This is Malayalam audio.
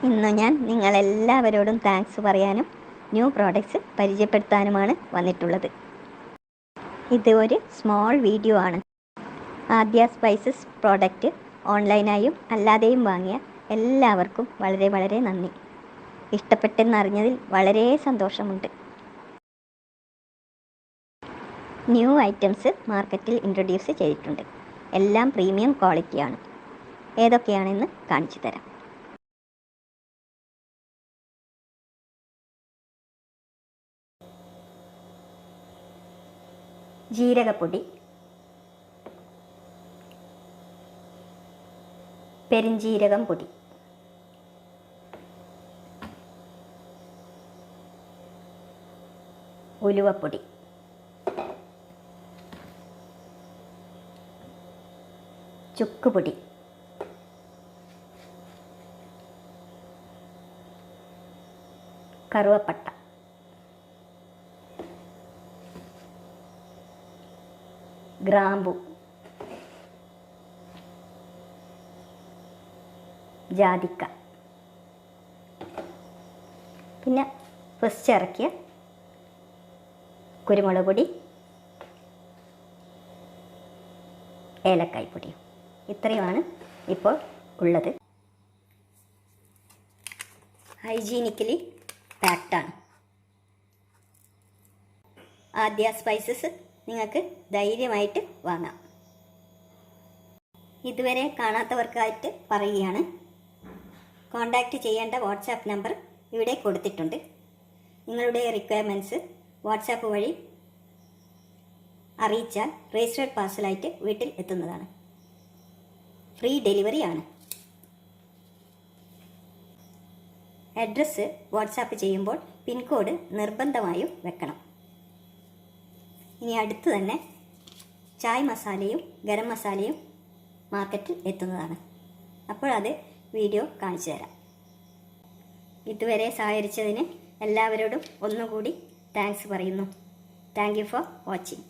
ഇന്ന് ഞാൻ നിങ്ങളെല്ലാവരോടും താങ്ക്സ് പറയാനും ന്യൂ പ്രോഡക്റ്റ്സ് പരിചയപ്പെടുത്താനുമാണ് വന്നിട്ടുള്ളത്. ഇത് ഒരു സ്മോൾ വീഡിയോ ആണ്. ആദ്യ സ്പൈസസ് പ്രോഡക്റ്റ് ഓൺലൈനായും അല്ലാതെയും വാങ്ങിയ എല്ലാവർക്കും വളരെ വളരെ നന്ദി. ഇഷ്ടപ്പെട്ടെന്നറിഞ്ഞതിൽ വളരെ സന്തോഷമുണ്ട്. ന്യൂ ഐറ്റംസ് മാർക്കറ്റിൽ ഇൻട്രൊഡ്യൂസ് ചെയ്തിട്ടുണ്ട്. എല്ലാം പ്രീമിയം ക്വാളിറ്റിയാണ്. ഏതൊക്കെയാണെന്ന് കാണിച്ചു തരാം. ജീരകപ്പൊടി, പെരിഞ്ജീരകം പൊടി, ഉലുവപ്പൊടി, ചുക്കുപൊടി, കറുവപ്പട്ട, ഗ്രാമ്പു, ജാതിക്ക, പിന്നെ ഫസ്റ്റ് ഇറക്കിയ കുരുമുളക് പൊടി, ഏലക്കായ്പ്പൊടി. ഇത്രയുമാണ് ഇപ്പോൾ ഉള്ളത്. ഹൈജീനിക്കലി പാക്ഡാണ്. ആദ്യ സ്പൈസസ് നിങ്ങൾക്ക് ധൈര്യമായിട്ട് വാങ്ങാം. ഇതുവരെ കാണാത്തവർക്കായിട്ട് പറയുകയാണ്, കോൺടാക്റ്റ് ചെയ്യേണ്ട വാട്സാപ്പ് നമ്പർ ഇവിടെ കൊടുത്തിട്ടുണ്ട്. നിങ്ങളുടെ റിക്വയർമെൻറ്റ്സ് വാട്സാപ്പ് വഴി അറിയിച്ചാൽ രജിസ്റ്റേർഡ് പാർസലായിട്ട് വീട്ടിൽ എത്തുന്നതാണ്. ഫ്രീ ഡെലിവറി ആണ്. അഡ്രസ്സ് വാട്സാപ്പ് ചെയ്യുമ്പോൾ പിൻകോഡ് നിർബന്ധമായും വെക്കണം. ഇനി അടുത്ത് തന്നെ ചായ് മസാലയും ഗരം മസാലയും മാർക്കറ്റിൽ എത്തുന്നതാണ്. അപ്പോഴത് വീഡിയോ കാണിച്ചു തരാം. ഇതുവരെ സഹകരിച്ചതിന് എല്ലാവരോടും ഒന്നുകൂടി താങ്ക്സ് പറയുന്നു. Thank you for watching.